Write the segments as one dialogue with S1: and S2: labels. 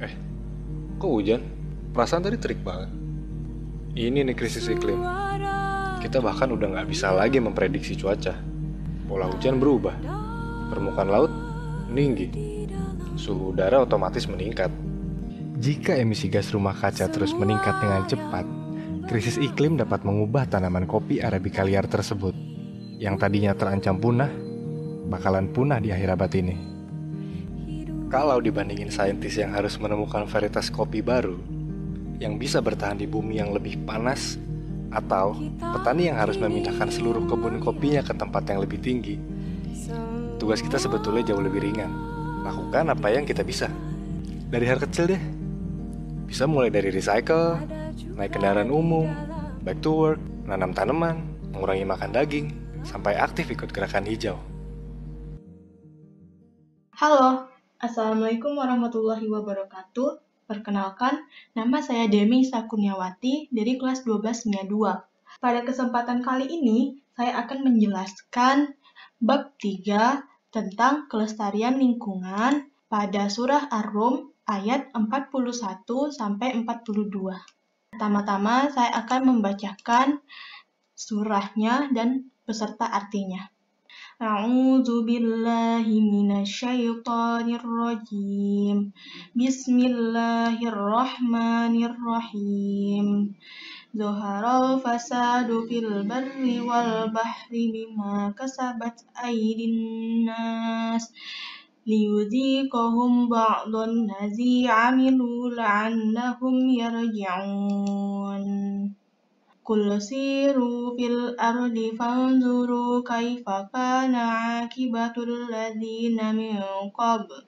S1: Eh, kok hujan? Perasaan tadi terik banget. Ini nih krisis iklim. Kita bahkan udah nggak bisa lagi memprediksi cuaca. Pola hujan berubah. Permukaan laut meninggi. Suhu udara otomatis meningkat. Jika emisi gas rumah kaca terus meningkat dengan cepat, krisis iklim dapat mengubah tanaman kopi Arabica liar tersebut, yang tadinya terancam punah, bakalan punah di akhir abad ini. Kalau dibandingin saintis yang harus menemukan varietas kopi baru yang bisa bertahan di bumi yang lebih panas, atau petani yang harus memindahkan seluruh kebun kopinya ke tempat yang lebih tinggi, tugas kita sebetulnya jauh lebih ringan. Lakukan apa yang kita bisa. Dari hal kecil deh. Bisa mulai dari recycle, naik kendaraan umum, back to work, nanam tanaman, mengurangi makan daging, sampai aktif ikut gerakan hijau.
S2: Halo, Assalamualaikum warahmatullahi wabarakatuh. Perkenalkan, nama saya Demi Sakuniawati dari kelas 12 Nia 2. Pada kesempatan kali ini, saya akan menjelaskan bab 3 tentang kelestarian lingkungan pada surah Ar-Rum ayat 41-42. Pertama-tama, saya akan membacakan surahnya dan beserta artinya. A'udzu billahi minasyaitonir rajim. Bismillahirrahmanirrahim. Zaharal fasadu fil barri wal bahri bima kasabat aydin nas liyudhiqahum ba'dhan ladzi 'amilu la'annahum yarji'un. Qul siru fil ardi fanzuru kaifa kana akibatul ladzina min qabl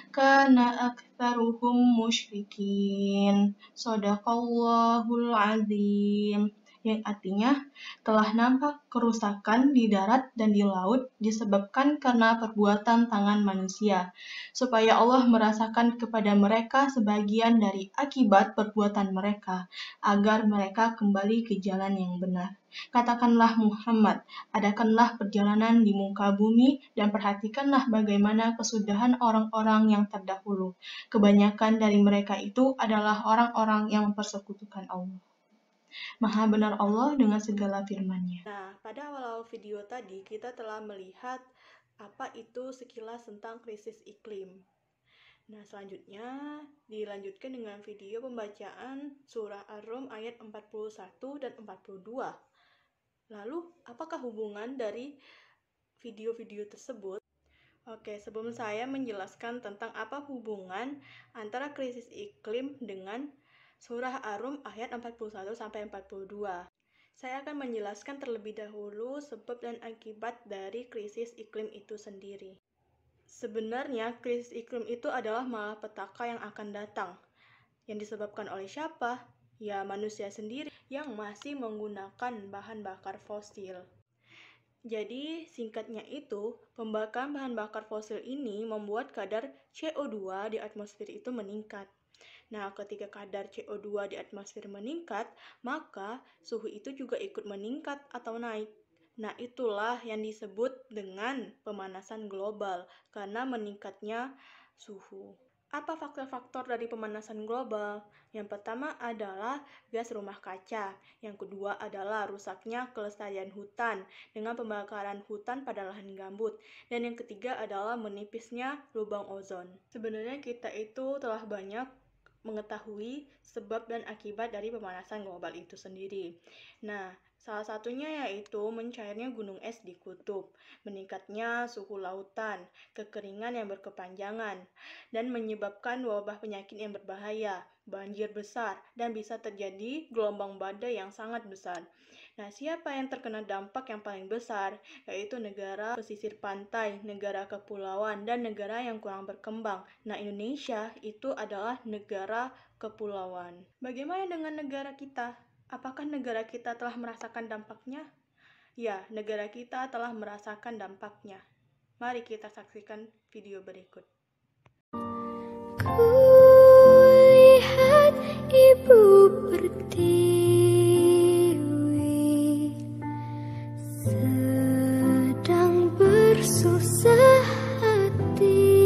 S2: kana aktsaruhum musyrikin. Shadaqallahul azim. Yang artinya, telah nampak kerusakan di darat dan di laut disebabkan karena perbuatan tangan manusia, supaya Allah merasakan kepada mereka sebagian dari akibat perbuatan mereka, agar mereka kembali ke jalan yang benar. Katakanlah Muhammad, adakanlah perjalanan di muka bumi dan perhatikanlah bagaimana kesudahan orang-orang yang terdahulu. Kebanyakan dari mereka itu adalah orang-orang yang mempersekutukan Allah. Maha benar Allah dengan segala firman-Nya.
S3: Nah, pada awal video tadi kita telah melihat apa itu sekilas tentang krisis iklim. Nah, selanjutnya dilanjutkan dengan video pembacaan surah Ar-Rum ayat 41 dan 42. Lalu, apakah hubungan dari video-video tersebut? Oke, sebelum saya menjelaskan tentang apa hubungan antara krisis iklim dengan surah Ar-Rum ayat 41-42. Saya akan menjelaskan terlebih dahulu sebab dan akibat dari krisis iklim itu sendiri. Sebenarnya, krisis iklim itu adalah malapetaka yang akan datang. Yang disebabkan oleh siapa? Ya, manusia sendiri yang masih menggunakan bahan bakar fosil. Jadi, singkatnya itu, pembakaran bahan bakar fosil ini membuat kadar CO2 di atmosfer itu meningkat. Nah, ketika kadar CO2 di atmosfer meningkat, maka suhu itu juga ikut meningkat atau naik. Nah, itulah yang disebut dengan pemanasan global karena meningkatnya suhu. Apa faktor-faktor dari pemanasan global? Yang pertama adalah gas rumah kaca. Yang kedua adalah rusaknya kelestarian hutan dengan pembakaran hutan pada lahan gambut. Dan yang ketiga adalah menipisnya lubang ozon. Sebenarnya kita itu telah banyak mengetahui sebab dan akibat dari pemanasan global itu sendiri. Nah, salah satunya yaitu mencairnya gunung es di kutub, meningkatnya suhu lautan, kekeringan yang berkepanjangan, dan menyebabkan wabah penyakit yang berbahaya, banjir besar, dan bisa terjadi gelombang badai yang sangat besar. Nah, siapa yang terkena dampak yang paling besar? Yaitu negara pesisir pantai, negara kepulauan, dan negara yang kurang berkembang. Nah, Indonesia itu adalah negara kepulauan. Bagaimana dengan negara kita? Apakah negara kita telah merasakan dampaknya? Ya, negara kita telah merasakan dampaknya. Mari kita saksikan video berikut.
S4: Ku lihat ibu pertiwi sedang bersusah hati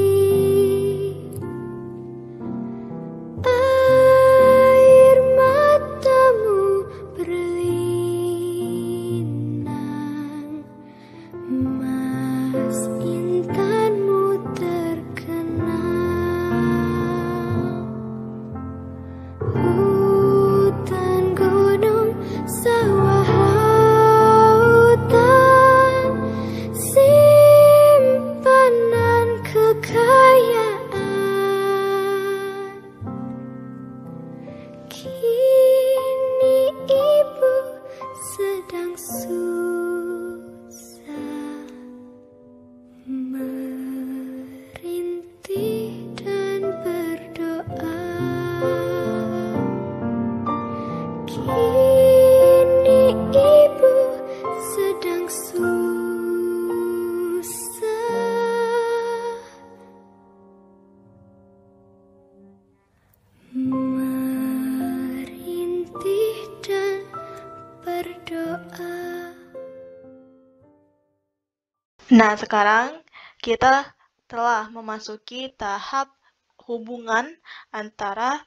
S3: Nah, sekarang kita telah memasuki tahap hubungan antara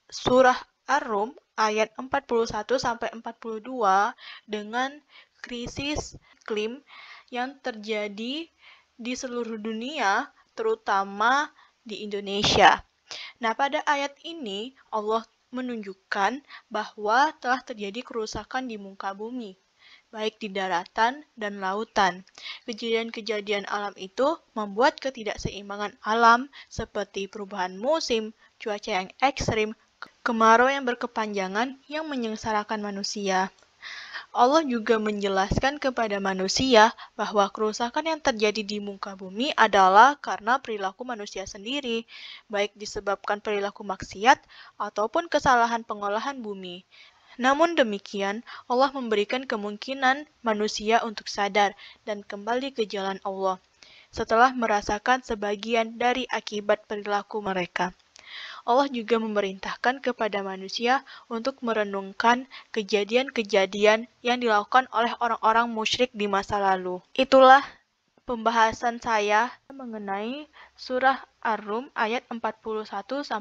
S3: surah Ar-Rum ayat 41-42 dengan krisis iklim yang terjadi di seluruh dunia, terutama di Indonesia. Nah, pada ayat ini Allah menunjukkan bahwa telah terjadi kerusakan di muka bumi, baik di daratan dan lautan. Kejadian-kejadian alam itu membuat ketidakseimbangan alam seperti perubahan musim, cuaca yang ekstrim, kemarau yang berkepanjangan yang menyengsarakan manusia. Allah juga menjelaskan kepada manusia bahwa kerusakan yang terjadi di muka bumi adalah karena perilaku manusia sendiri, baik disebabkan perilaku maksiat ataupun kesalahan pengolahan bumi. Namun demikian, Allah memberikan kemungkinan manusia untuk sadar dan kembali ke jalan Allah setelah merasakan sebagian dari akibat perilaku mereka. Allah juga memerintahkan kepada manusia untuk merenungkan kejadian-kejadian yang dilakukan oleh orang-orang musyrik di masa lalu. Itulah pembahasan saya mengenai surah Ar-Rum ayat 41-42.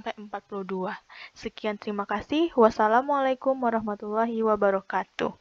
S3: Sekian, terima kasih. Wassalamualaikum warahmatullahi wabarakatuh.